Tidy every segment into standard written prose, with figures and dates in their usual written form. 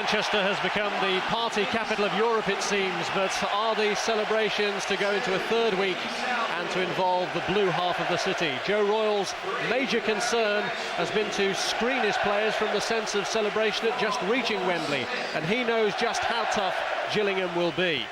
Manchester has become the party capital of Europe, it seems, but are the celebrations to go into a third week and to involve the blue half of the city? Joe Royle's major concern has been to screen his players from the sense of celebration at just reaching Wembley, and he knows just how tough Gillingham will be.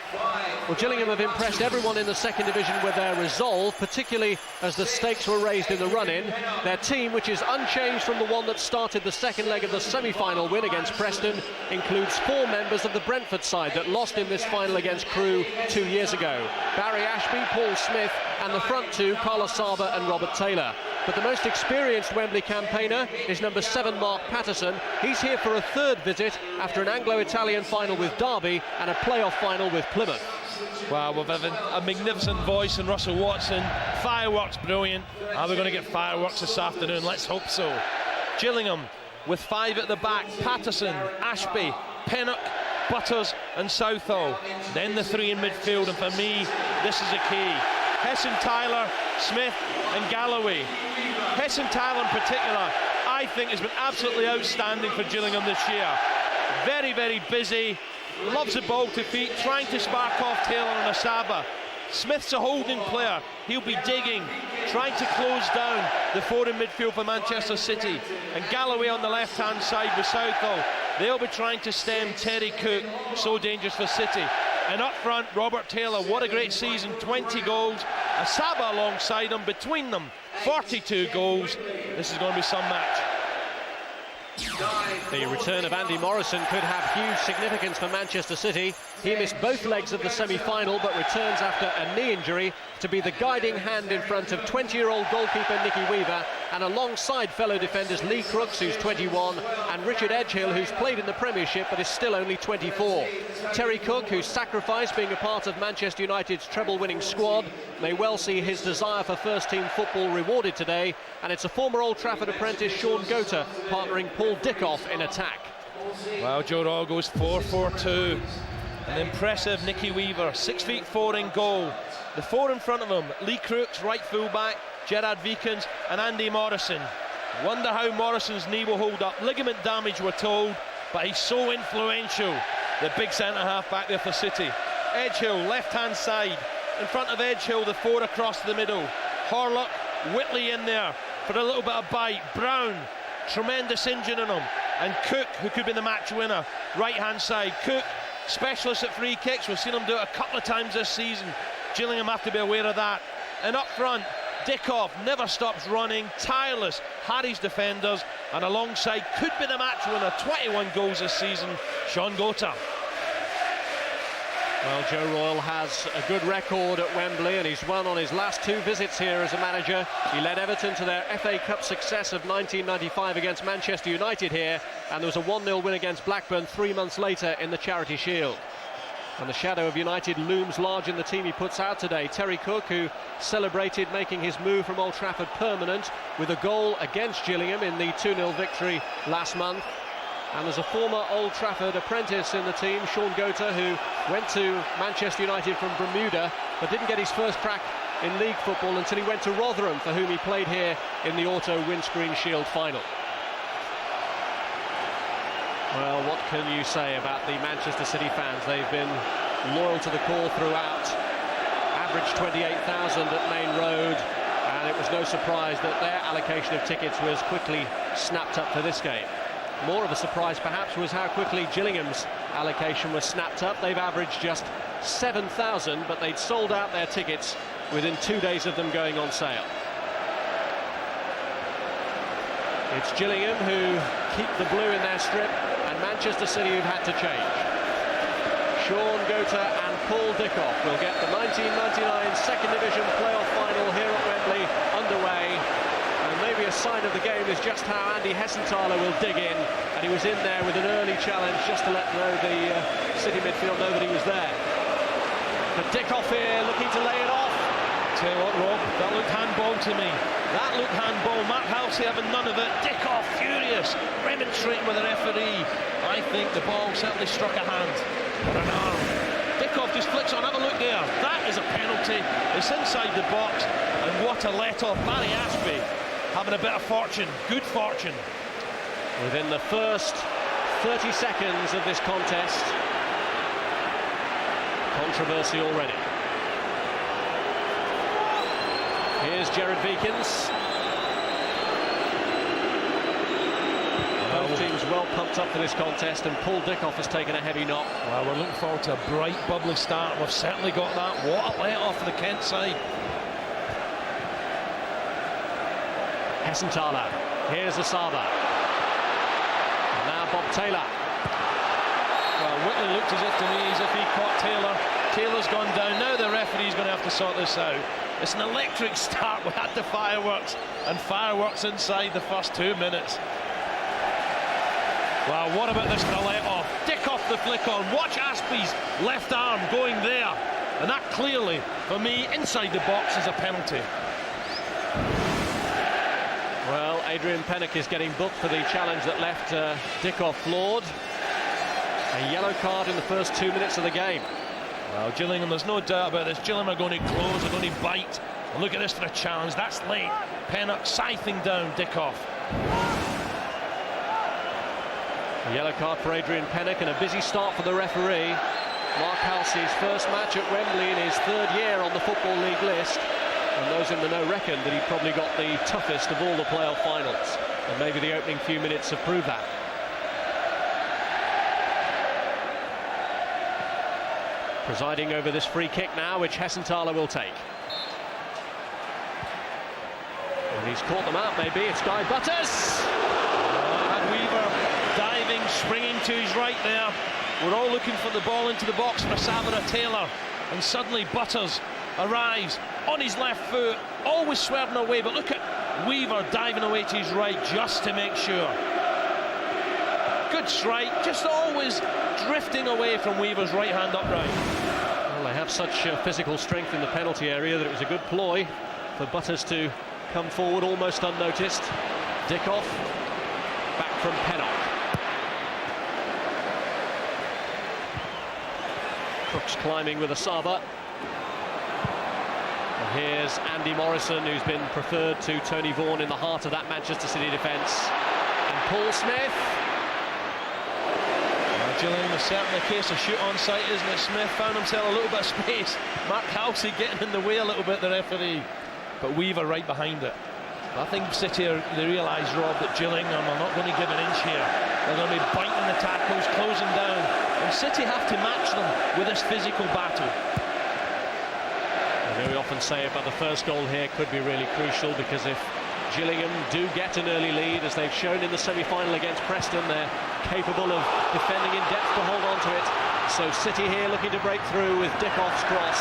Well, Gillingham have impressed everyone in the second division with their resolve, particularly as the stakes were raised in the run-in. Their team, which is unchanged from the one that started the second leg of the semi-final win against Preston, includes 4 members of the Brentford side that lost in this final against Crewe 2 years ago. Barry Ashby, Paul Smith, and the front two, Carlos Saba and Robert Taylor. But the most experienced Wembley campaigner is number 7, Mark Patterson. He's here for a third visit after an Anglo-Italian final with Derby and a playoff final with Plymouth. Wow, we've had a magnificent voice in Russell Watson. Fireworks, brilliant. Are we going to get fireworks this afternoon? Let's hope so. Gillingham with 5 at the back: Patterson, Ashby, Pennock, Butters and Southall. Then the 3 in midfield, and for me, this is a key. Hesson, Tyler, Smith and Galloway. Hesson Tyler in particular, I think, has been absolutely outstanding for Gillingham this year. Very, very busy, loves the ball to feet, trying to spark off Taylor and Asaba. Smith's a holding player, he'll be digging, trying to close down the 4 in midfield for Manchester City. And Galloway on the left-hand side with Southall, they'll be trying to stem Terry Cook, so dangerous for City. And up front, Robert Taylor, what a great season, 20 goals. Asaba alongside him, between them, 42 goals. This is going to be some match. The return of Andy Morrison could have huge significance for Manchester City. He missed both legs of the semi-final, but returns after a knee injury to be the guiding hand in front of 20-year-old goalkeeper Nicky Weaver and alongside fellow defenders Lee Crooks, who's 21, and Richard Edgehill, who's played in the Premiership but is still only 24. Terry Cook, who's sacrificed being a part of Manchester United's treble-winning squad, may well see his desire for first-team football rewarded today, and it's a former Old Trafford apprentice, Sean Gota, partnering Paul Dickoff in attack. Well, Joe Royle goes 4-4-2. An impressive Nicky Weaver, 6'4" in goal. The 4 in front of him: Lee Crooks, right fullback, Gerard Vikens and Andy Morrison. Wonder how Morrison's knee will hold up. Ligament damage, we're told, but he's so influential. The big centre-half back there for City. Edgehill, left-hand side. In front of Edgehill, the 4 across the middle. Horlock, Whitley in there for a little bit of bite. Brown, tremendous engine in him. And Cook, who could be the match winner, right-hand side. Cook, specialist at free kicks. We've seen him do it a couple of times this season. Gillingham have to be aware of that. And up front, Dickoff never stops running, tireless, harries defenders, and alongside could be the match winner, 21 goals this season, Sean Gota. Well, Joe Royle has a good record at Wembley, and he's won on his last 2 visits here as a manager. He led Everton to their FA Cup success of 1995 against Manchester United here, and there was a 1-0 win against Blackburn 3 months later in the Charity Shield. And the shadow of United looms large in the team he puts out today. Terry Cook, who celebrated making his move from Old Trafford permanent with a goal against Gillingham in the 2-0 victory last month. And there's a former Old Trafford apprentice in the team, Sean Gota, who went to Manchester United from Bermuda, but didn't get his first crack in league football until he went to Rotherham, for whom he played here in the Auto Windscreen Shield final. Well, what can you say about the Manchester City fans? They've been loyal to the call throughout. Average 28,000 at Main Road, and it was no surprise that their allocation of tickets was quickly snapped up for this game. More of a surprise, perhaps, was how quickly Gillingham's allocation was snapped up. They've averaged just 7,000, but they'd sold out their tickets within 2 days of them going on sale. It's Gillingham who keep the blue in their strip, and Manchester City who've had to change. Sean Gota and Paul Dickoff will get the 1999 Second Division playoff final here at Wembley underway. And maybe a sign of the game is just how Andy Hessenthaler will dig in, and he was in there with an early challenge just to let the City midfield know that he was there. But Dickoff here looking to lay it off. Tell you what, Rob, that looked handball to me. That looked handball. Matt Halsey having none of it. Dickoff furious, remonstrating with the referee. I think the ball certainly struck a hand or an arm. Dickoff just flicks on. Have a look there. That is a penalty. It's inside the box, and what a let-off. Barry Ashby having a bit of fortune, good fortune. Within the first 30 seconds of this contest. Controversy already. Here's Gerard Viekens. Both teams well pumped up for this contest, and Paul Dickoff has taken a heavy knock. Well, we're looking forward to a bright, bubbly start. We've certainly got that. What a let-off for the Kent side. Hessenthaler. Here's Asaba. And now Bob Taylor. Well, Whitley looked as if to me as if he caught Taylor. Taylor's gone down. Now the referee's going to have to sort this out. It's an electric start. We had the fireworks, and fireworks inside the first 2 minutes. Wow, what about this for a let-off? Dickoff the flick on. Watch Aspie's left arm going there. And that clearly, for me, inside the box is a penalty. Well, Adrian Pennock is getting booked for the challenge that left Dickoff floored. A yellow card in the first 2 minutes of the game. Well, Gillingham, there's no doubt about this. Gillingham are going to close, they're going to bite. And look at this for a challenge. That's late. Pennock scything down Dickoff. A yellow card for Adrian Pennock, and a busy start for the referee. Mark Halsey's first match at Wembley in his 3rd year on the Football League list. And those in the know reckon that he probably got the toughest of all the playoff finals. And maybe the opening few minutes have proved that. Presiding over this free kick now, which Hessenthaler will take. And he's caught them out, maybe. It's Guy Butters. And Weaver diving, springing to his right there. We're all looking for the ball into the box for Savara Taylor. And suddenly Butters arrives on his left foot, always swerving away. But look at Weaver diving away to his right just to make sure. Good strike, just always drifting away from Weaver's right hand upright. Well, they have such physical strength in the penalty area that it was a good ploy for Butters to come forward almost unnoticed. Dickoff back from Pennock. Crooks climbing with Asaba. And here's Andy Morrison, who's been preferred to Tony Vaughan in the heart of that Manchester City defence. And Paul Smith. Gillingham is certainly a case of shoot on sight, isn't it? Smith found himself a little bit of space. Mark Halsey getting in the way a little bit, the referee. But Weaver right behind it. I think City, they realise, Rob, that Gillingham are not going to give an inch here. They're going to be biting the tackles, closing down. And City have to match them with this physical battle. I know we often say about the first goal here could be really crucial, because if Gillingham do get an early lead, as they've shown in the semi-final against Preston, they're capable of defending in depth to hold on to it. So City here looking to break through with Dickoff's cross.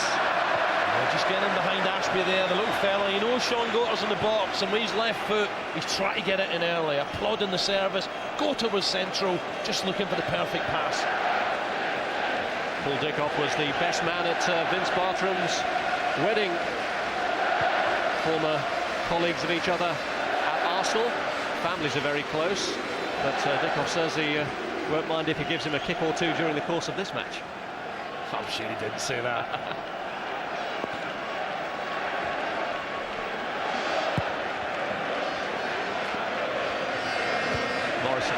Just getting in behind Ashby there, the little fella. You know Sean Goter's in the box, and with his left foot, he's trying to get it in early. Applauding the service. Goter was central, just looking for the perfect pass. Paul Dickoff was the best man at Vince Bartram's wedding. Former colleagues of each other at Arsenal. Families are very close, but Dickoff says he won't mind if he gives him a kick or two during the course of this match. I'm sure he didn't say that. Morrison,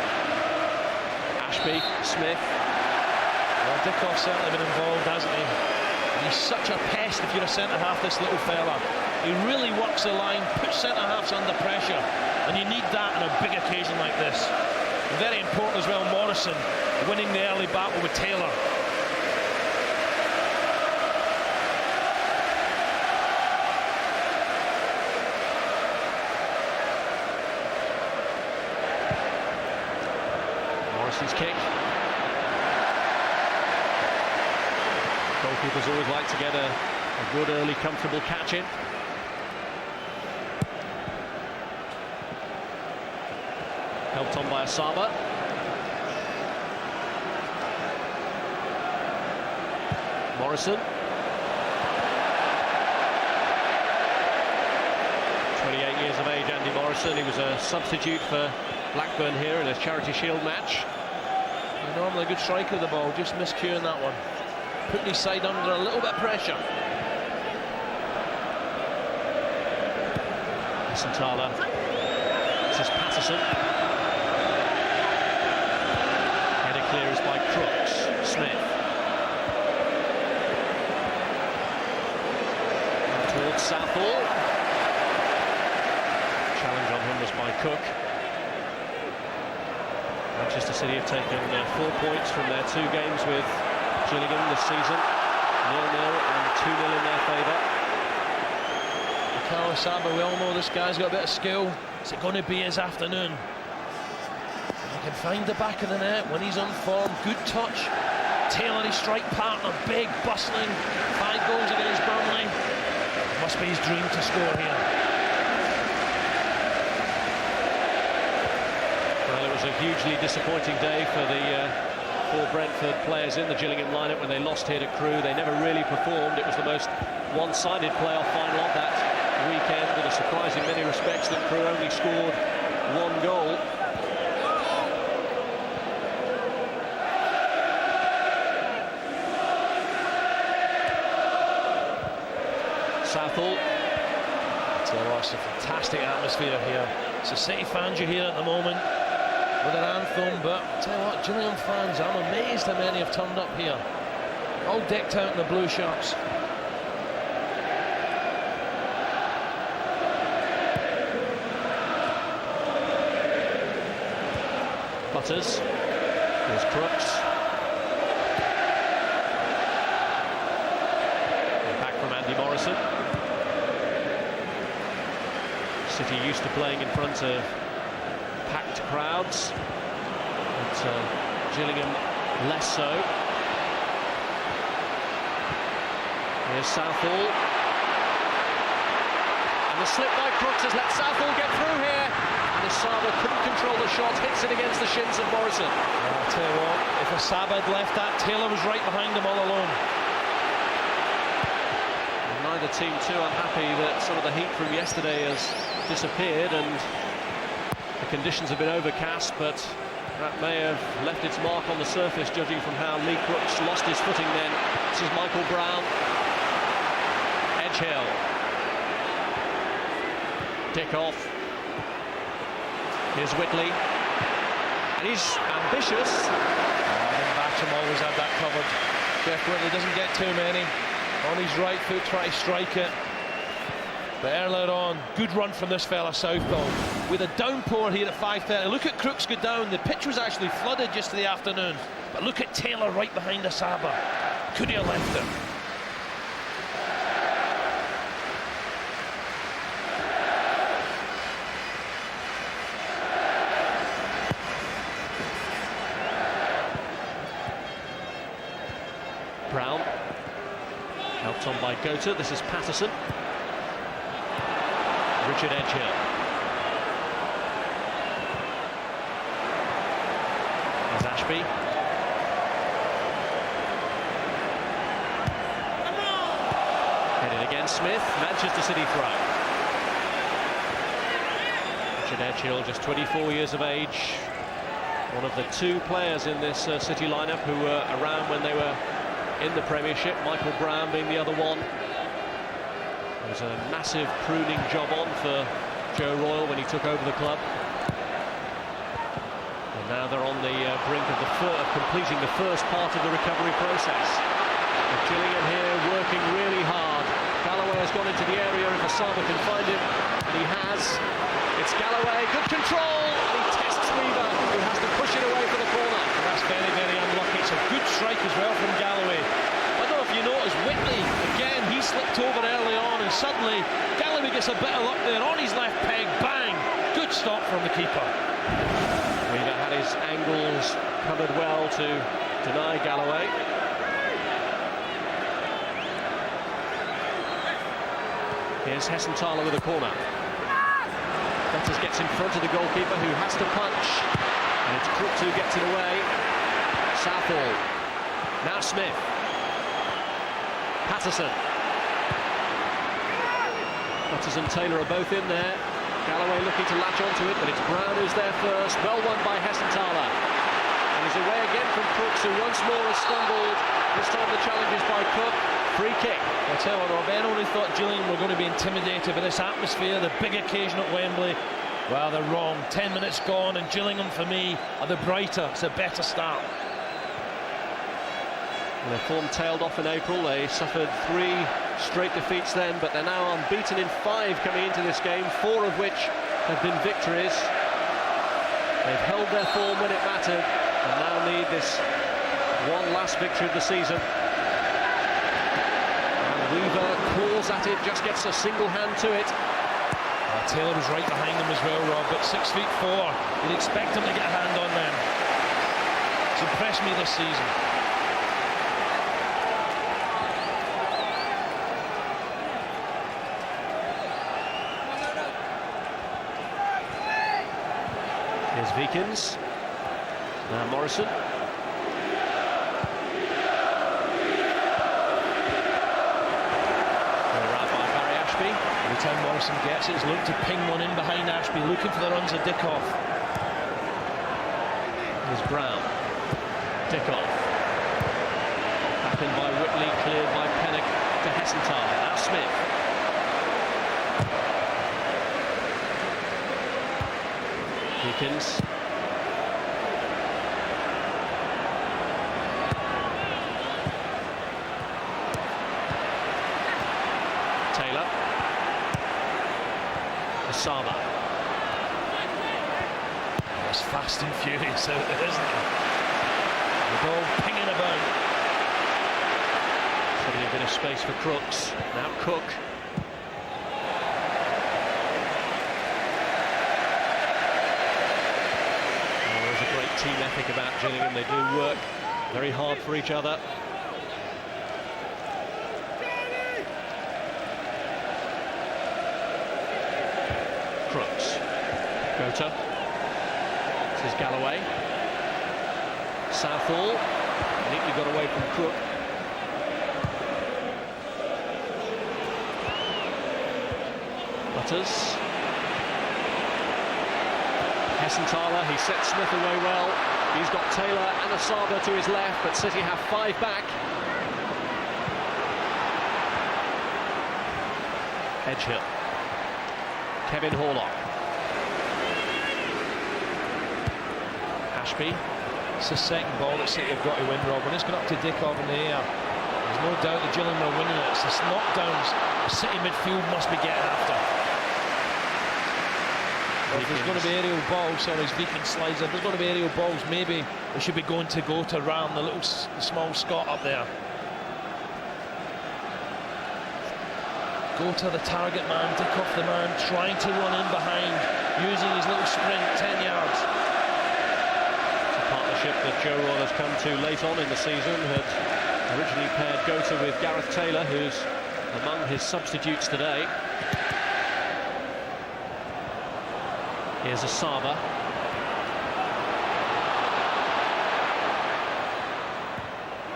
Ashby, Smith. Well, Dickoff's certainly been involved, hasn't he? And he's such a pest if you're a centre-half, this little fella. He really works the line, puts centre-halves under pressure, and you need that on a big occasion like this. And very important as well, Morrison winning the early battle with Taylor. Morrison's kick. Goalkeepers always like to get a good early comfortable catch in. Helped on by Asaba. Morrison. 28 years of age, Andy Morrison. He was a substitute for Blackburn here in a Charity Shield match. Normally a good striker of the ball, just miscuing that one. Putting his side under a little bit of pressure. Hessenthaler. This is Patterson. Cook. Manchester City have taken 4 points from their 2 games with Gillingham this season. 0-0 and 2-0 in their favour. Bukayo Saka, we all know this guy's got a bit of skill. Is it going to be his afternoon? He can find the back of the net when he's on form. Good touch. Taylor, his strike partner, big, bustling. 5 goals against Burnley. It must be his dream to score here. Well, it was a hugely disappointing day for the 4 Brentford players in the Gillingham lineup when they lost here to Crewe. They never really performed. It was the most one-sided playoff final of that weekend, with a surprise in many respects that Crewe only scored 1 goal. Southall. So it's a fantastic atmosphere here. So City fans are here at the moment with an anthem, but I tell you what, Gillingham fans, I'm amazed how many have turned up here. All decked out in the blue shirts. Butters. Here's Crooks. And back from Andy Morrison. City used to playing in front of packed crowds, but Gillingham less so. Here's Southall. And the slip by Crooks has let Southall get through here. And Asaba couldn't control the shot, hits it against the shins of Morrison. I'll tell you what, if Asaba had left that, Taylor was right behind him all alone. And neither team too unhappy that some of the heat from yesterday has disappeared, and the conditions have been overcast, but that may have left its mark on the surface, judging from how Lee Crooks lost his footing then. This is Michael Brown. Edgehill. Dick off. Here's Whitley. And he's ambitious. Basham always had that covered. Jeff Whitley doesn't get too many. On his right foot, try to strike it. But earlier on, good run from this fella Southall. With a downpour here at 5:30. Look at Crooks go down. The pitch was actually flooded yesterday afternoon. But look at Taylor right behind Asaba. Could he have left him? Brown. Helped on by Gota. This is Patterson. Richard Edgehill. There's Ashby. Headed again, Smith. Manchester City throw. Richard Edgehill, just 24 years of age. One of the 2 players in this City lineup who were around when they were in the Premiership. Michael Brown being the other one. There was a massive pruning job on for Joe Royle when he took over the club. And now they're on the brink of completing the first part of the recovery process. But Gillingham here working really hard. Galloway has gone into the area if Asaba can find him, and he has. It's Galloway, good control, and he tests Weaver, who has to push it away for the corner. That's very, very unlucky. It's a good strike as well from Galloway. I don't know if you noticed, Whitley, again, he slipped over early on, and suddenly Galloway gets a bit of luck there on his left peg, bang! Good stop from the keeper. Weaver had his angles covered well to deny Galloway. Here's Hessenthaler with a corner. Betters gets in front of the goalkeeper, who has to punch. And it's Crooks who gets it away. Southall. Now Smith. Patterson. Butters and Taylor are both in there. Galloway looking to latch onto it, but it's Brown who's there first. Well won by Hessenthaler. And he's away again from Crooks, who once more has stumbled. This time the challenge is by Cook. Free kick. I tell you what, Ben only thought Gillingham were going to be intimidated by this atmosphere, the big occasion at Wembley. Well, they're wrong. 10 minutes gone, and Gillingham, for me, are the brighter. It's a better start. Well, their form tailed off in April. They suffered 3 straight defeats then, but they're now unbeaten in 5 coming into this game, 4 of which have been victories. They've held their form when it mattered, and now need this one last victory of the season. And Weaver claws at it, just gets a single hand to it. Taylor was right behind them as well, Rob, but 6'4", you'd expect him to get a hand on them. It's impressed me this season. Here's Vikins. Now Morrison. Every time Morrison gets it, he's looking to ping one in behind Ashby, looking for the runs of Dickoff. Here's Brown. Dickoff. Back in by Whitley, cleared by Pennock to Hessenthaler. Now Smith. Vikins. Taylor. Saba. It's fast and furious out there, isn't it? The ball pinging about. Putting a bit of space for Crooks. Now Cook. Oh, there's a great team ethic about Gillingham. They do work very hard for each other. Crooks. Gota. This is Galloway. Southall. Neatly got away from Crook. Butters. Hessenthaler. He sets Smith away well. He's got Taylor and Asaba to his left, but City have 5 back. Edgehill. Kevin Horlock. Ashby. It's the second ball that City have got to win, Rob. When it's gone up to Dickoff in the air, there's no doubt that Gillingham are winning it. It's the knockdowns the City midfield must be getting after. Well, if there's going to be aerial balls, sorry, as Beacon slides in, if there's going to be aerial balls, maybe they should be going to Gota around the little small Scot up there. Gota the target man, Dickoff the man, trying to run in behind, using his little sprint, 10 yards. It's a partnership that Joe Royle has come to late on in the season. Had originally paired Gota with Gareth Taylor, who's among his substitutes today. Here's Asaba.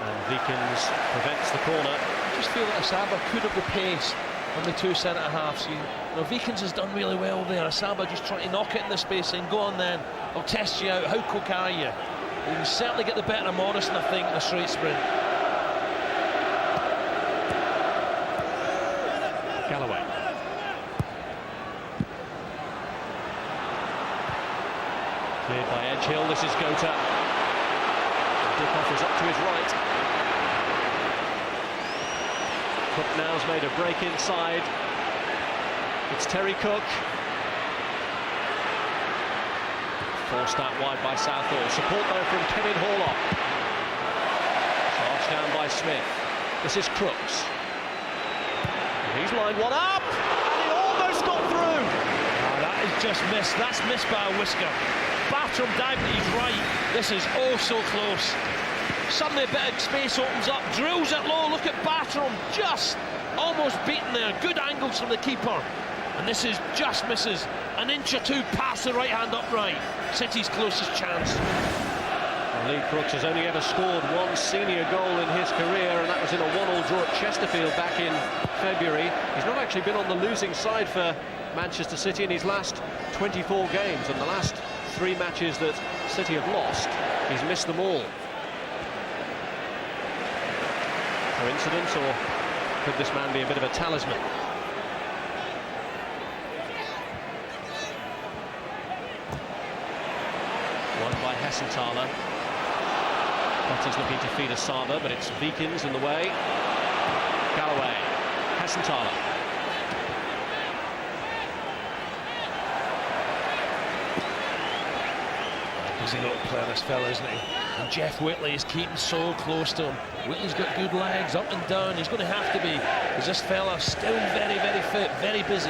And Vikins prevents the corner. I just feel that Asaba could have the pace on the two centre-halves. You know, Vikins has done really well there. Asaba just trying to knock it in the space and go on then. I'll test you out. How quick are you? You can certainly get the better of Morrison, I think, in a straight sprint. Galloway. Cleared by Edgehill. This is Gota. Dickoff is up to his right. Cook now's made a break inside. It's Terry Cook. Forced out wide by Southall. Support though from Kevin Horlock. Charged down by Smith. This is Crooks. He's lined one up, and he almost got through. That is just missed. That's missed by a whisker. Bartram dived to his right. This is oh so close. Suddenly a bit of space opens up, drills it low. Look at Bartram, just almost beaten there. Good angles from the keeper. And this is just misses. An inch or two past the right hand upright. City's closest chance. Lee Crooks has only ever scored one senior goal in his career, and that was in a 1-1 draw at Chesterfield back in February. He's not actually been on the losing side for Manchester City in his last 24 games, and the last 3 matches that City have lost, he's missed them all. Coincidence, or could this man be a bit of a talisman? Won by Hessenthaler. Butters looking to feed Asaba, but it's Vikins in the way. Galloway. Hessenthaler. Easy little player, this fella, isn't he? And Jeff Whitley is keeping so close to him. Whitley's got good legs, up and down. He's going to have to be, because this fella still very, very fit, very busy.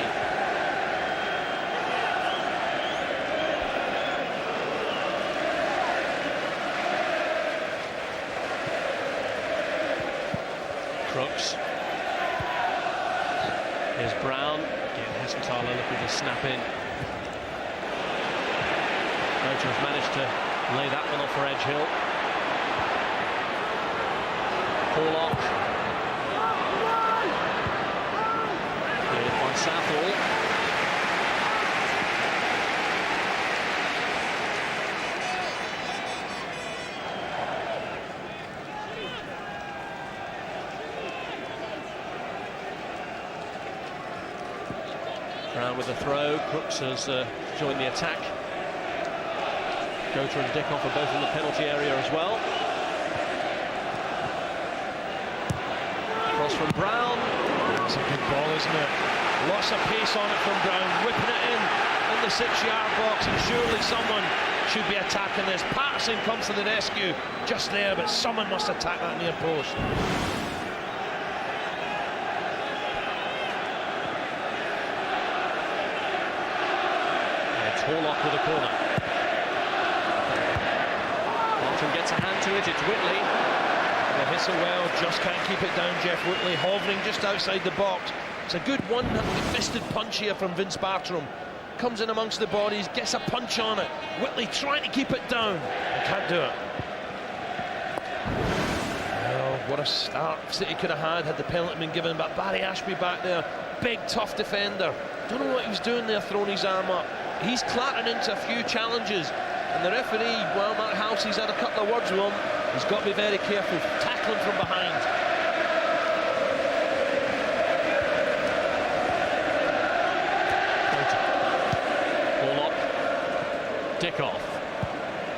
Crooks. Here's Brown. Again, Hessenthaler looking to snap in. Roach has managed to lay that one off for Edgehill. Porlock. Cleared by Southall. Brown with the throw. Crooks has joined the attack. Gota and Dickoff are both in the penalty area as well. Cross from Brown. It's a good ball, isn't it? Lots of pace on it from Brown, whipping it in the 6-yard box, and surely someone should be attacking this. Patterson comes to the rescue just there, but someone must attack that near post. It's Horlock with a corner. Gets a hand to it, it's Whitley. The Hissel just can't keep it down, Jeff Whitley, hovering just outside the box. It's a good one-fisted punch here from Vince Bartram. Comes in amongst the bodies, gets a punch on it. Whitley trying to keep it down, and can't do it. Well, what a start City could have had the penalty been given, but Barry Ashby back there, big tough defender. Don't know what he was doing there, throwing his arm up. He's clattering into a few challenges. And the referee, well, Matt House, he's had a couple of words with him. He's got to be very careful, tackling from behind. Horlock. Dickoff.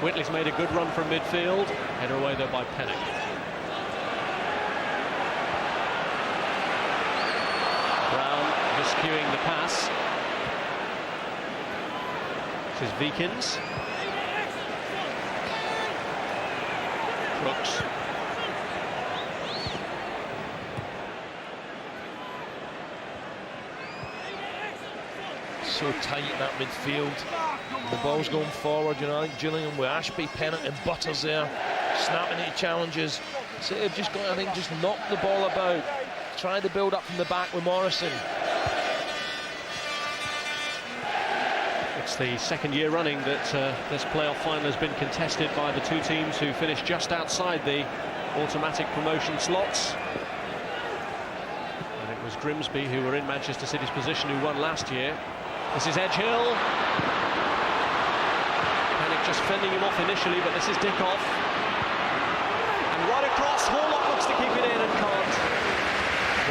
Whitley's made a good run from midfield. Header away though by Pennock. Brown miscuing the pass. This is Vikins. Crooks. So tight in that midfield. The ball's going forward, you know. I think Gillingham with Ashby, Pennock and Butters there, snapping into challenges. So they've just got, I think, just knocked the ball about. Tried to build up from the back with Morrison. It's the second year running that this playoff final has been contested by the two teams who finished just outside the automatic promotion slots. And it was Grimsby, who were in Manchester City's position, who won last year. This is Edgehill. Pennock just fending him off initially, but this is Dickoff. And right across, Horlock looks to keep it in and can't.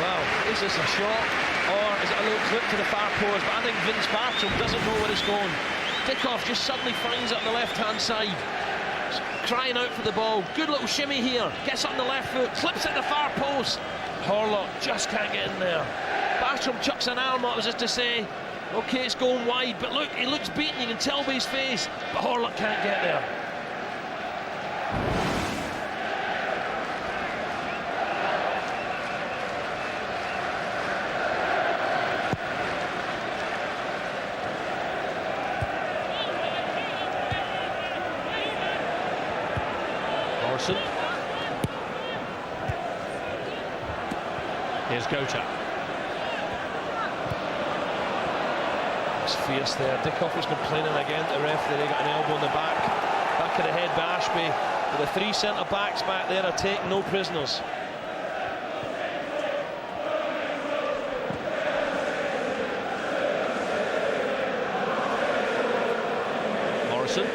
Wow, is this a shot? Or is it a little clip to the far post? But I think Vince Bartram doesn't know where it's going. Dickoff just suddenly finds it on the left-hand side. Crying out for the ball. Good little shimmy here. Gets up on the left foot, clips at the far post. Horlock just can't get in there. Bartram chucks an arm up as if to say, OK, it's going wide, but look, he looks beaten. You can tell by his face. But Horlock can't get there. Here's Gota. It's fierce there. Dickoff was complaining again to the referee. They got an elbow in the back of the head by Ashby. But the three centre-backs back there are taking no prisoners. Morrison.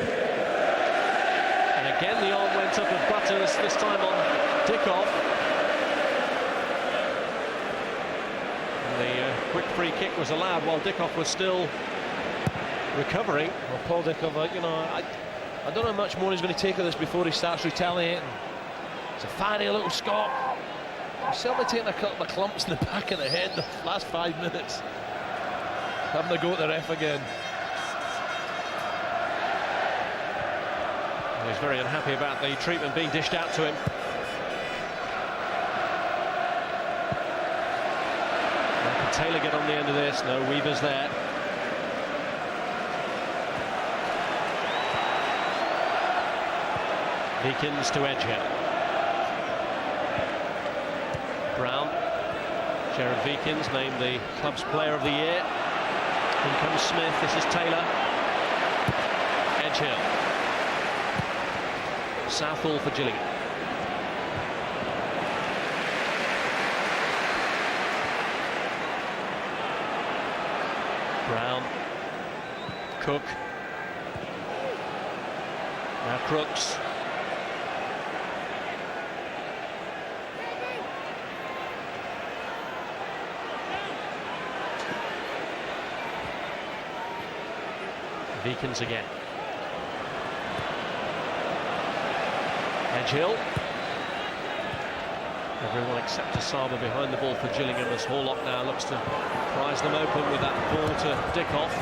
And again the arm went up of Butters, this time on Dickoff. Quick free kick was allowed while Dickoff was still recovering. Well, Paul Dickoff, you know, I don't know how much more he's going to take of this before he starts retaliating. It's a fiery little Scot. He's certainly taking a couple of clumps in the back of the head in the last 5 minutes. Having to go at the ref again. He's very unhappy about the treatment being dished out to him. Now, can Taylor get on the end of this? No, Weaver's there. Beacons to Edgehill. Brown. Jared Beacons named the club's player of the year. In comes Smith. This is Taylor. Edgehill. Southall for Gillingham. Brown. Cook. Now Crooks. Beacons again. Edgehill. Everyone except Asaba behind the ball for Gillingham as Horlock now looks to prize them open with that ball to Dickoff.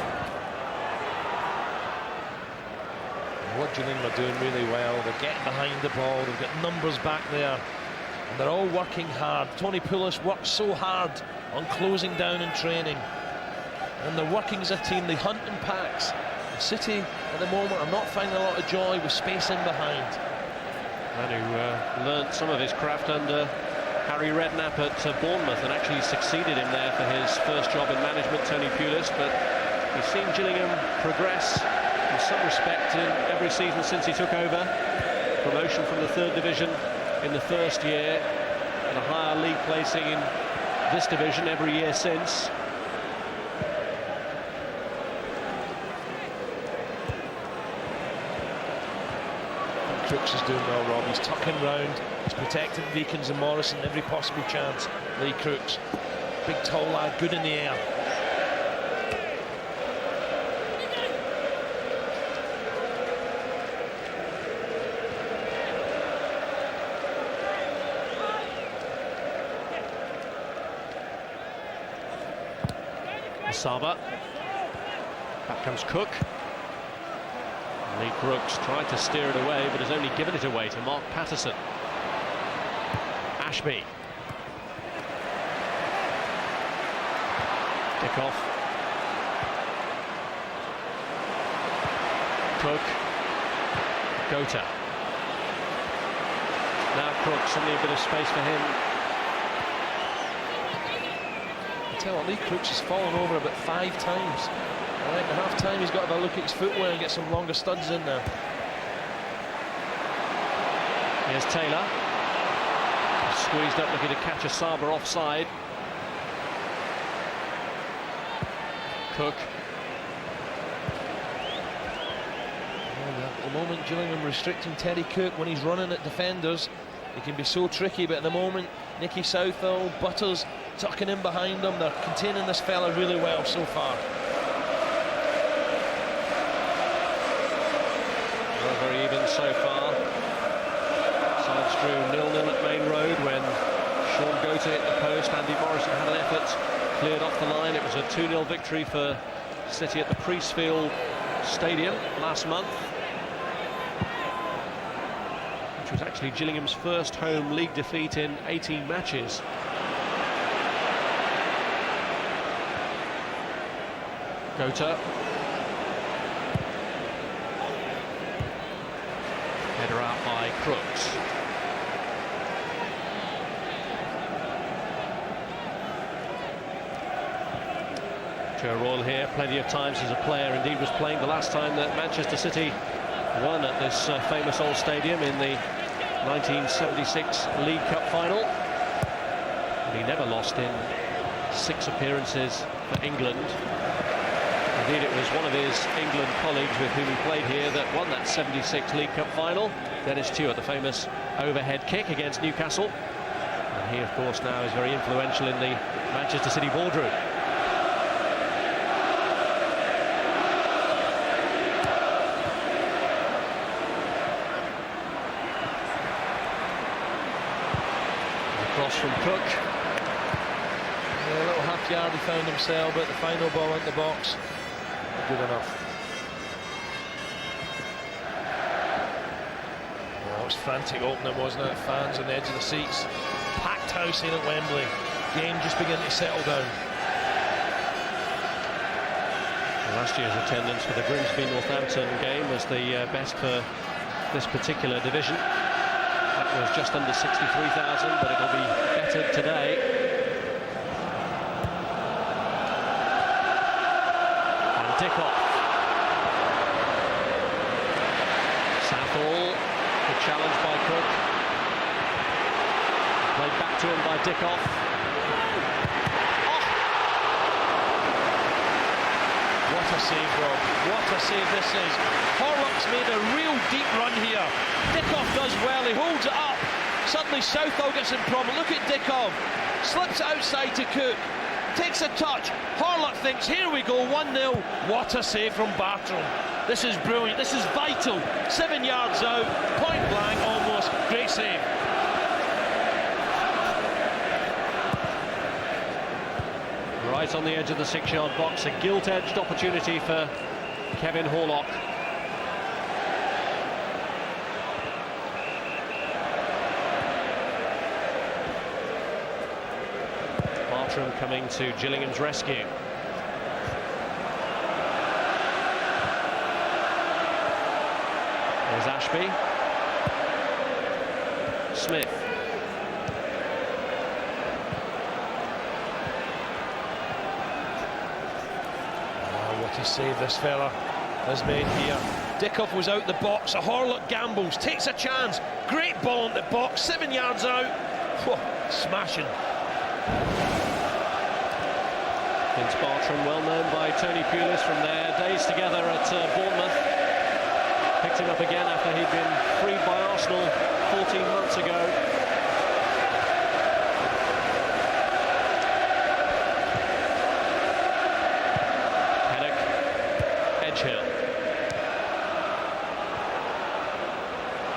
What Gillingham are doing really well, they're getting behind the ball, they've got numbers back there, and they're all working hard. Tony Pulis works so hard on closing down in training, and they're working as a team, they hunt in packs. City at the moment are not finding a lot of joy with space in behind. And who learnt some of his craft under Harry Redknapp at Bournemouth and actually succeeded him there for his first job in management, Tony Pulis. But we've seen Gillingham progress in some respect in every season since he took over. Promotion from the 3rd division in the first year and a higher league placing in this division every year since. Crooks is doing well, Rob. He's tucking round, he's protecting Beacons and Morrison every possible chance. Lee Crooks, big tall lad, good in the air. Asaba. Back comes Cook. Lee Crooks tried to steer it away, but has only given it away to Mark Patterson. Ashby. Dickoff. Cook. Gota. Now Crooks, suddenly a bit of space for him. I tell you what, Lee Crooks has fallen over about 5 times. Right, at half time he's got to have a look at his footwear and get some longer studs in there. Here's Taylor. Squeezed up looking to catch Asaba offside. Cook. Well, at the moment Gillingham restricting Teddy Cook when he's running at defenders. He can be so tricky, but at the moment Nicky Southall, Butters tucking in behind them. They're containing this fella really well so far. Very even so far. Sides drew 0-0 at Main Road when Sean Gota hit the post. Andy Morrison had an effort, cleared off the line. It was a 2-0 victory for City at the Priestfield Stadium last month, which was actually Gillingham's first home league defeat in 18 matches. Gota. Header out by Crooks. Joe Royle here, plenty of times as a player, indeed was playing the last time that Manchester City won at this famous old stadium in the 1976 League Cup final. And he never lost in 6 appearances for England. Indeed, it was one of his England colleagues with whom he played here that won that 76 League Cup final. Dennis Stewart, the famous overhead kick against Newcastle. And he, of course, now is very influential in the Manchester City boardroom. Across from Cook. Yeah, a little half yard he found himself, but the final ball into the box. Good enough. was frantic opening, wasn't it? Fans on the edge of the seats, packed house in at Wembley. Game just beginning to settle down. Last year's attendance for the Grimsby-Northampton game was the best for this particular division. That was just under 63,000, but it'll be bettered today. And Dickoff. Southall, the challenge by Cook. Played back to him by Dickoff. What a save, Rob. What a save this is. Horlock's made a real deep run here. Dickoff does well, he holds it up. Suddenly Southall gets in problem. Look at Dickoff. Slips it outside to Cook. Takes a touch. Horlock thinks, here we go, 1-0. What a save from Bartram. This is brilliant. This is vital. 7 yards out, point blank almost. Great save. Right on the edge of the 6-yard box, a gilt-edged opportunity for Kevin Horlock. Bartram coming to Gillingham's rescue. There's Ashby. Smith. What a save this fella has made here. Dickoff was out the box. A Horlock gambles, takes a chance. Great ball in the box, 7 yards out. Whoa, smashing. Vince Bartram, well known by Tony Pulis from their days together at Bournemouth. Picked him up again after he'd been freed by Arsenal 14 months ago. Hill.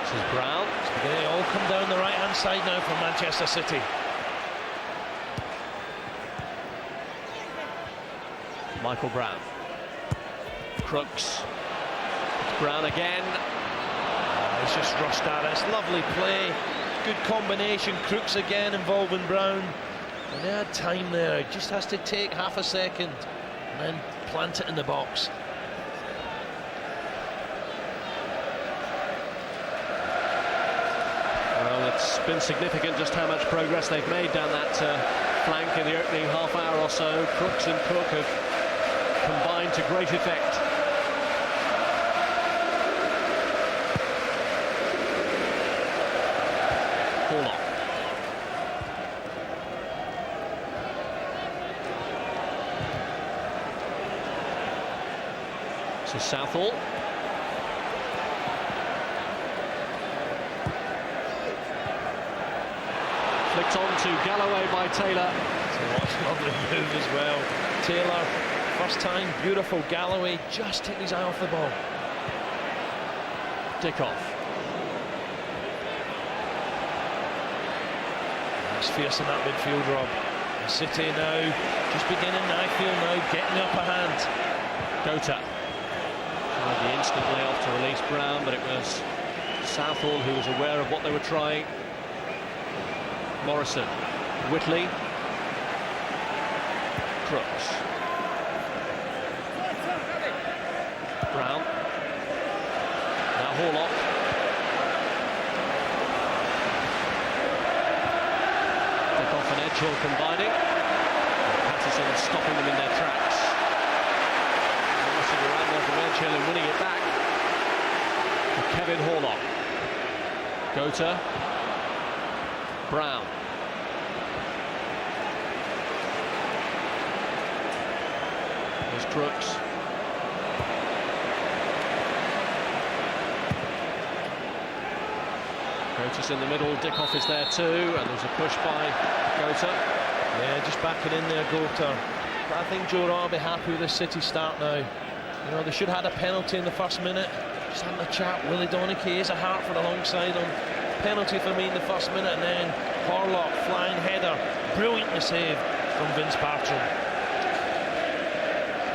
This is Brown. They all come down the right-hand side now for Manchester City. Michael Brown. Crooks. It's Brown again. He's just rushed at it. It's lovely play. Good combination. Crooks again involving Brown. And they had time there. He just has to take half a second and then plant it in the box. It's been significant just how much progress they've made down that flank in the opening half hour or so. Crooks and Cook have combined to great effect. Horlock. This is Southall. Flicked on to Galloway by Taylor. What a lovely move as well. Taylor, first time, beautiful. Galloway just taking his eye off the ball. Dickoff. It's fierce in that midfield, Rob. And City now, just beginning, I feel now, getting the upper hand. Gota. Tried the instant layoff to release Brown, but it was Southall who was aware of what they were trying. Morrison, Whitley, Crooks, Brown, now Horlock, Dickoff and Edgehill combining, and Patterson stopping them in their tracks. Morrison around there from Edgehill and winning it back for Kevin Horlock. Gota, Brown. There's Crooks. Gota's in the middle, Dickoff is there too, and there's a push by Gota. Yeah, just backing in there, Gota. But I think Joe Robb will be happy with this City start now. You know, they should have had a penalty in the first minute. Just having a chat. Willie Donachie is a Hartford alongside him. Penalty for me in the first minute, and then Horlock flying header, brilliantly saved from Vince Bartram.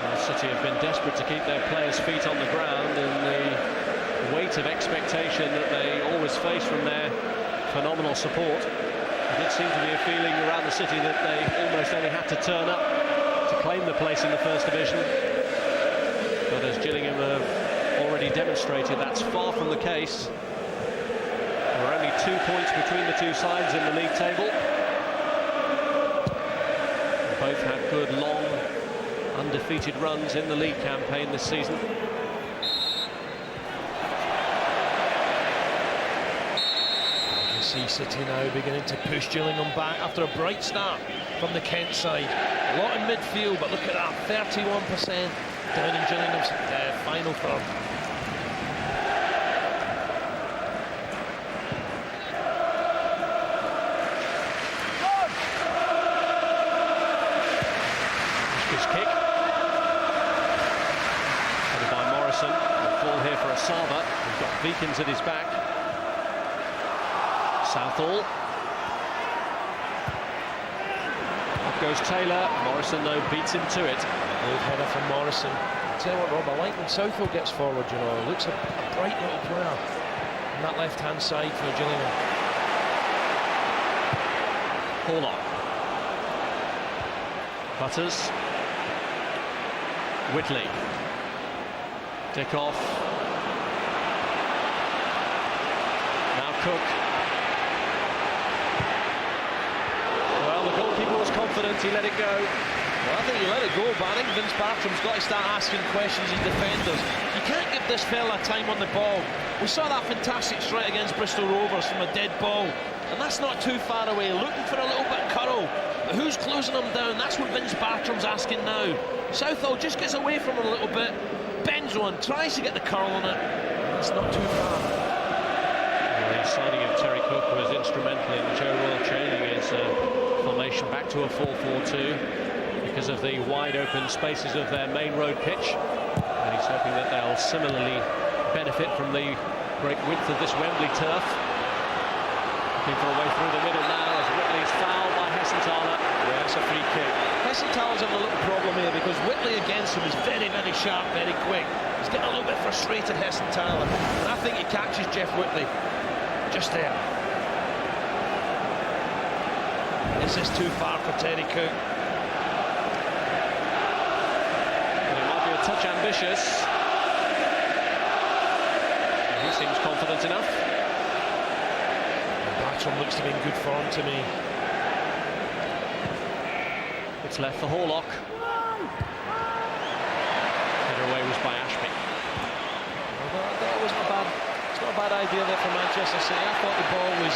Well, City have been desperate to keep their players' feet on the ground in the weight of expectation that they always face from their phenomenal support. There did seem to be a feeling around the city that they almost only had to turn up to claim the place in the First Division. But as Gillingham have already demonstrated, that's far from the case. There are only 2 points between the two sides in the league table. Both have good, long, undefeated runs in the league campaign this season. You can see City now beginning to push Gillingham back after a bright start from the Kent side. A lot in midfield, but look at that, 31% down in Gillingham's final third. His kick. Headed by Morrison. A fall here for Asaba. He's got Beacons at his back. Southall. Up goes Taylor. Morrison, though, beats him to it. Good header from Morrison. Tell you what, Rob, I like when Southall gets forward, you know. Looks a bright little player on that left-hand side for Gillingham. Horlock. Butters. Whitley. Dickoff. Now Cook. Well, the goalkeeper was confident, he let it go. Well, I think he let it go, but I think Vince Bartram's got to start asking questions of defenders. You can't give this fella time on the ball. We saw that fantastic strike against Bristol Rovers from a dead ball, and that's not too far away, looking for a little bit of curl. But who's closing him down? That's what Vince Bartram's asking now. Southall just gets away from him a little bit, bends one, tries to get the curl on it. That's not too far. The signing of Terry Cook was instrumental in Joe Royle changing his formation back to a 4-4-2 because of the wide open spaces of their main road pitch, and he's hoping that they'll similarly benefit from the great width of this Wembley turf. Looking for a way through the middle now as Whitley is fouled by Hessenthaler. Yeah, it's a free kick. Hessenthaler's having a little problem here because Whitley against him is very, very sharp, very quick. He's getting a little bit frustrated, Hessenthaler, and I think he catches Jeff Whitley just there. Is this too far for Terry Cook? It might be a touch ambitious. He seems confident enough. Bartram looks to be in good form to me. It's left for Horlock. Header away was by Ashby. Well, that wasn't a bad. It's not a bad idea there for Manchester City. I thought the ball was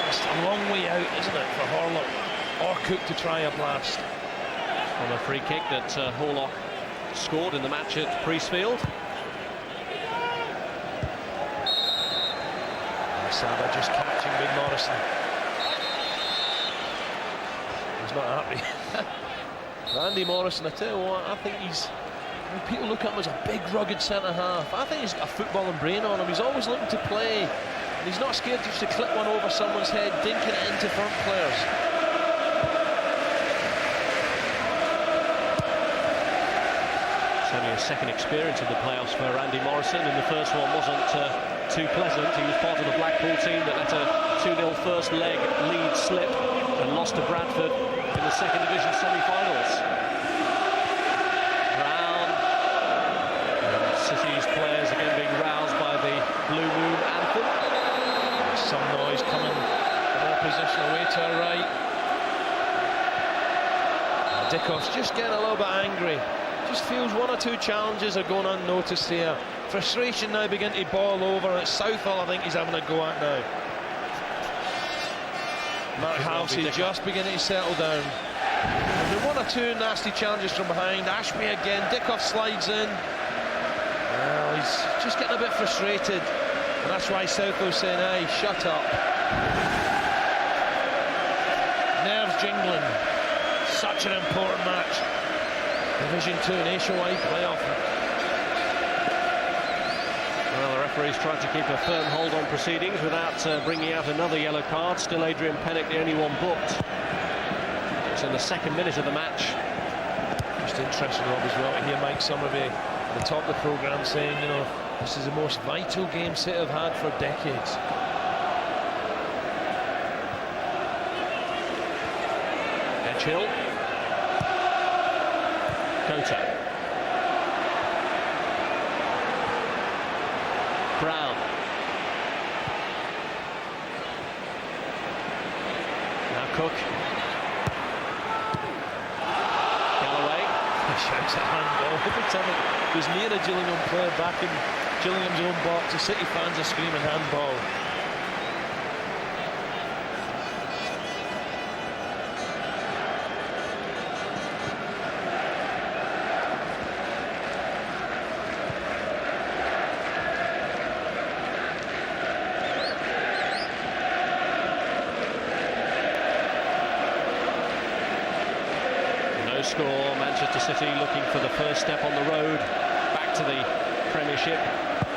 just a long way out, isn't it, for Horlock or Cook to try a blast. From a free kick that Horlock scored in the match at Priestfield. Saba just catching with Morrison. He's not happy. Andy Morrison, I tell you what, I think he's... When people look at him as a big, rugged centre-half, I think he's got a footballing brain on him. He's always looking to play. And he's not scared just to clip one over someone's head, dinking it into front players. It's only a second experience in the playoffs for Andy Morrison, and the first one wasn't too pleasant. He was part of the Blackpool team that let a 2-0 first leg lead slip and lost to Bradford in the second division semi-finals. Brown and City's players again being roused by the Blue Moon anthem. Some noise coming from their position away to our right. Dickoff's just getting a little bit angry. Just feels one or two challenges are going unnoticed here. Frustration now beginning to boil over, and it's Southall I think he's having a go at now. Matt Halsey just beginning to settle down. There's been one or two nasty challenges from behind. Ashby again, Dickoff slides in. Well, he's just getting a bit frustrated, and that's why Southall's saying, hey, shut up. Nerves jingling. Such an important match. Division 2 nationwide playoff. Well, the referee's tried to keep a firm hold on proceedings without bringing out another yellow card. Still Adrian Pennick, the only one booked. It's in the second minute of the match. Just interesting, Rob, as well, to hear Mike Summerby at the top of the programme saying, you know, This is the most vital game City have had for decades. Edgehill. Gota. Brown. Now Cook. Galloway. Shouts a handball. Every time it was near a Gillingham player back in Gillingham's own box, the City fans are screaming handball. Score. Manchester City looking for the first step on the road back to the Premiership.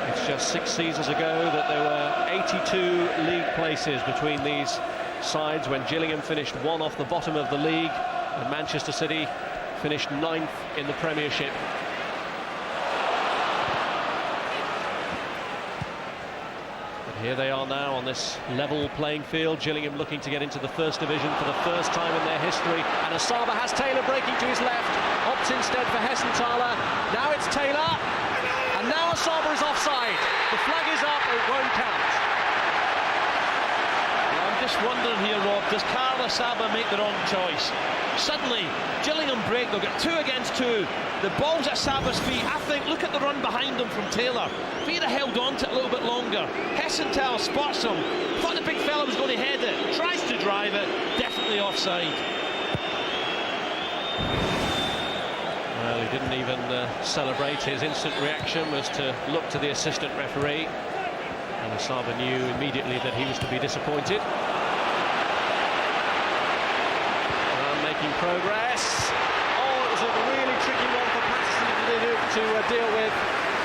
It's just 6 seasons ago that there were 82 league places between these sides when Gillingham finished 1 off the bottom of the league and Manchester City finished 9th in the Premiership. Here they are now on this level playing field. Gillingham looking to get into the first division for the first time in their history. And Asaba has Taylor breaking to his left. Opts instead for Hessenthaler. Now it's Taylor. And now Asaba is offside. The flag is up, it won't count. I'm just wondering here, Rob, does Karl Asaba make the wrong choice? Suddenly, Gillingham break, they'll get 2 against 2. The ball's at Saba's feet. I think, look at the run behind him from Taylor. If he'd have held on to it a little bit longer. Hessenthaler spots him. Thought the big fella was going to head it. Tries to drive it. Definitely offside. Well, he didn't even celebrate. His instant reaction was to look to the assistant referee. And Asaba knew immediately that he was to be disappointed. Making progress. Oh, it was a really tricky one for Patterson to deal with,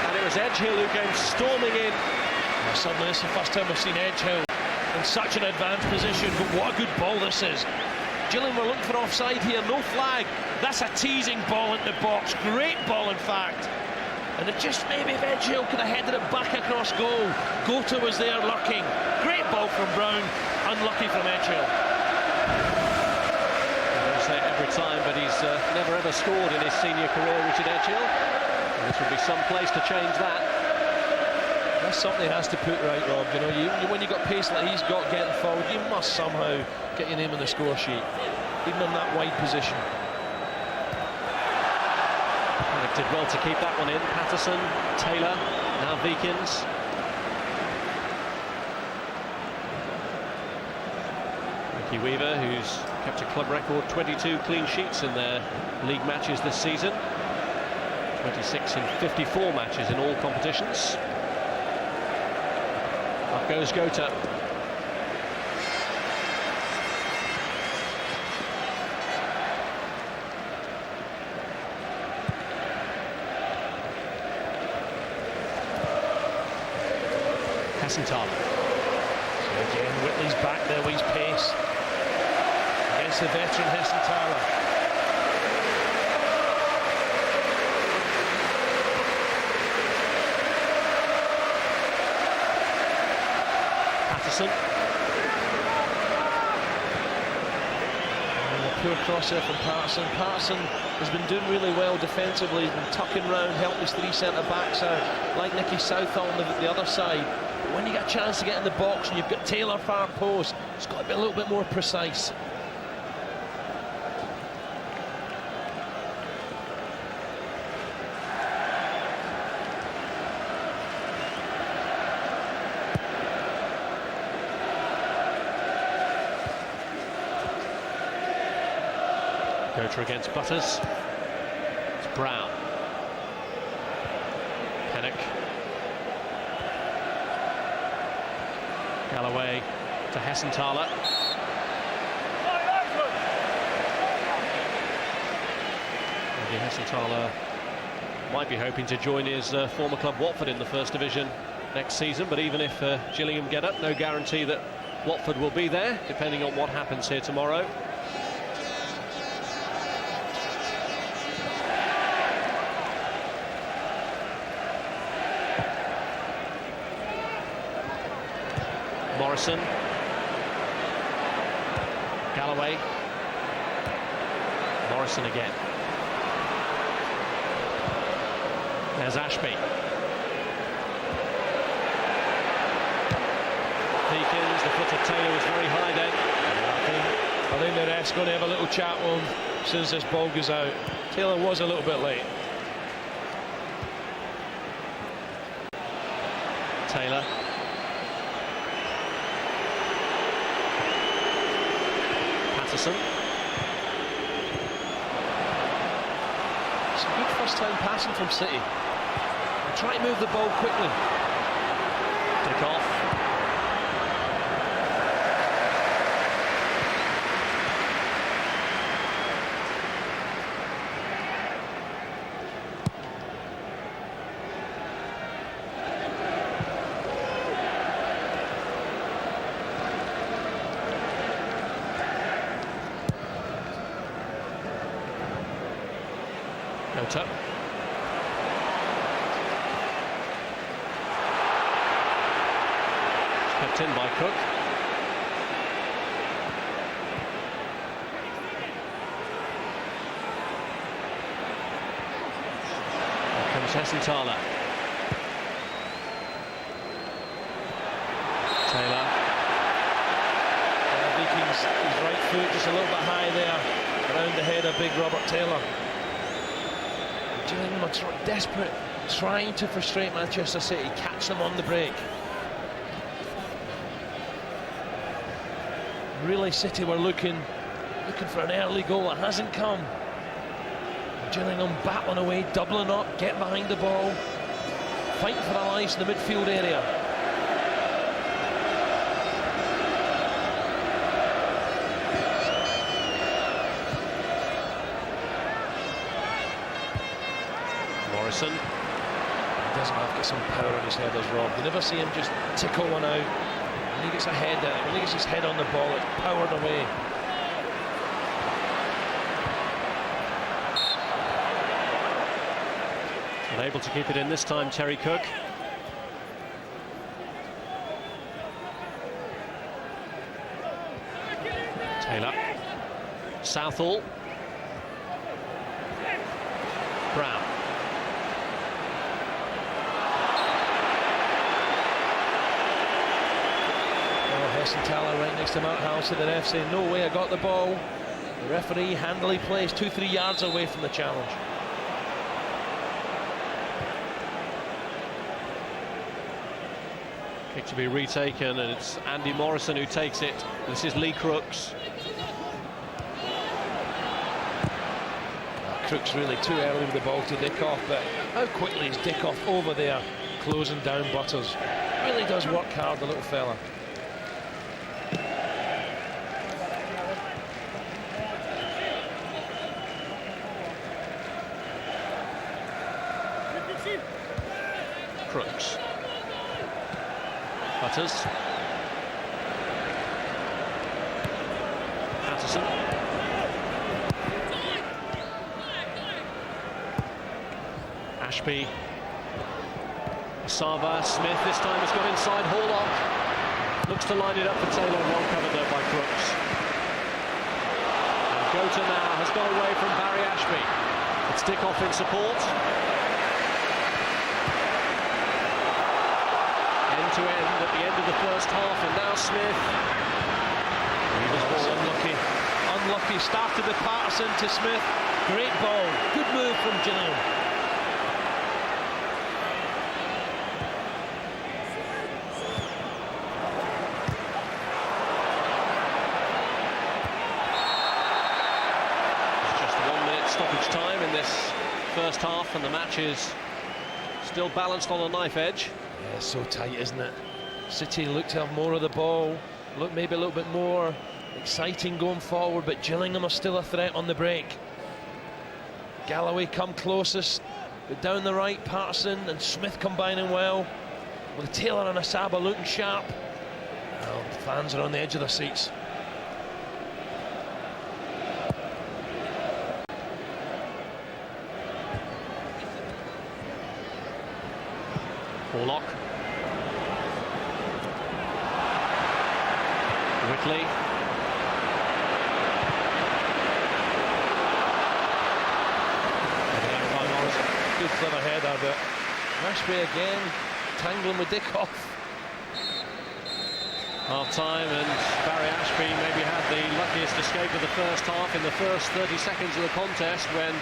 and it was Edgehill who came storming in. Well, suddenly this is the first time we've seen Edgehill in such an advanced position, but what a good ball this is. Gillingham were looking for offside here, no flag. That's a teasing ball into the box, great ball in fact. And it just maybe if Edgehill could have headed it back across goal. Gota was there lurking. Great ball from Brown, unlucky from Edgehill. Say it every time, but he's never ever scored in his senior career, Richard Edgehill. And this would be some place to change that. That's something he has to put right, Rob. You know, when you got pace like he's got getting forward, you must somehow get your name on the score sheet, even in that wide position. And it did well to keep that one in. Patterson, Taylor, now Veekins. Weaver, who's kept a club record 22 clean sheets in their league matches this season, 26 in 54 matches in all competitions. Up goes Gota. Hessenthaler. So again, Whitley's back there with his pace. Against the veteran Hessenthaler. Patterson. And a poor cross there from Patterson. Patterson has been doing really well defensively. He's been tucking round, helping his 3 centre-backs out, like Nicky Southall on the other side. But when you get a chance to get in the box and you've got Taylor far post, it's got to be a little bit more precise. Gota against Butters. It's Brown. Pennock. Galloway to Hessenthaler. Maybe Hessenthaler might be hoping to join his former club Watford in the First Division next season, but even if Gillingham get up, no guarantee that Watford will be there, depending on what happens here tomorrow. Morrison. Galloway. Morrison again. There's Ashby. Deakins, the foot of Taylor was very high then. I think the ref's going to have a little chat with him as soon as this ball goes out. Taylor was a little bit late. Taylor. Patterson. Some good first time passing from City. They try to move the ball quickly. Dick off. Nota. Kept in by Cook. Here comes Hessenthaler. Taylor. Deakins, his right foot just a little bit high there, around the head of big Robert Taylor. Gillingham are desperate, trying to frustrate Manchester City, catch them on the break. Really, City were looking for an early goal. It hasn't come. Gillingham battling away, doubling up, get behind the ball, fighting for their lives in the midfield area. Morrison. He doesn't have got some power in his head as Rob. You never see him just tickle one out. When he gets when he gets his head on the ball, it's powered away. Unable to keep it in this time, Terry Cook. Taylor. Southall. Brown. Hessenthaler right next to Mark House at the ref saying, no way, I got the ball. The referee handily placed 2-3 yards away from the challenge. Kick to be retaken, and it's Andy Morrison who takes it. This is Lee Crooks. Crooks really too early with the ball to Dick off, but how quickly is Dick off over there closing down Butters? Really does work hard, the little fella. Crooks. Butters. Patterson. Ashby. Sava. Smith this time has got inside. Horlock looks to line it up for Taylor. Well covered there by Crooks. And Gota now has gone away from Barry Ashby. It's Dick off in support. To end at the end of the first half, and now Smith. He was unlucky. Unlucky. Started with Patterson to Smith. Great ball. Good move from Gillingham. It's just 1 minute stoppage time in this first half, and the match is still balanced on a knife edge. Yeah, so tight, isn't it? City look to have more of the ball, look maybe a little bit more exciting going forward, but Gillingham are still a threat on the break. Galloway come closest, but down the right, Patterson and Smith combining well, with Taylor and Asaba looking sharp. Well, the fans are on the edge of their seats. Horlock. Quickly. Good clever header, but Ashby again tangling with Dickoff. Half-time, and Barry Ashby maybe had the luckiest escape of the first half in the first 30 seconds of the contest, when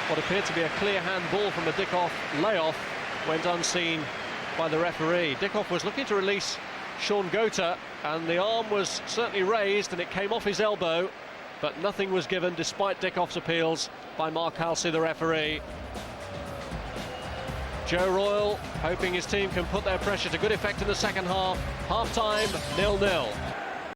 what appeared to be a clear handball from a Dickoff layoff went unseen by the referee. Dickoff was looking to release Sean Gota, and the arm was certainly raised and it came off his elbow, but nothing was given despite Dickoff's appeals by Mark Halsey, the referee. Joe Royle hoping his team can put their pressure to good effect in the second half. Half-time, 0-0.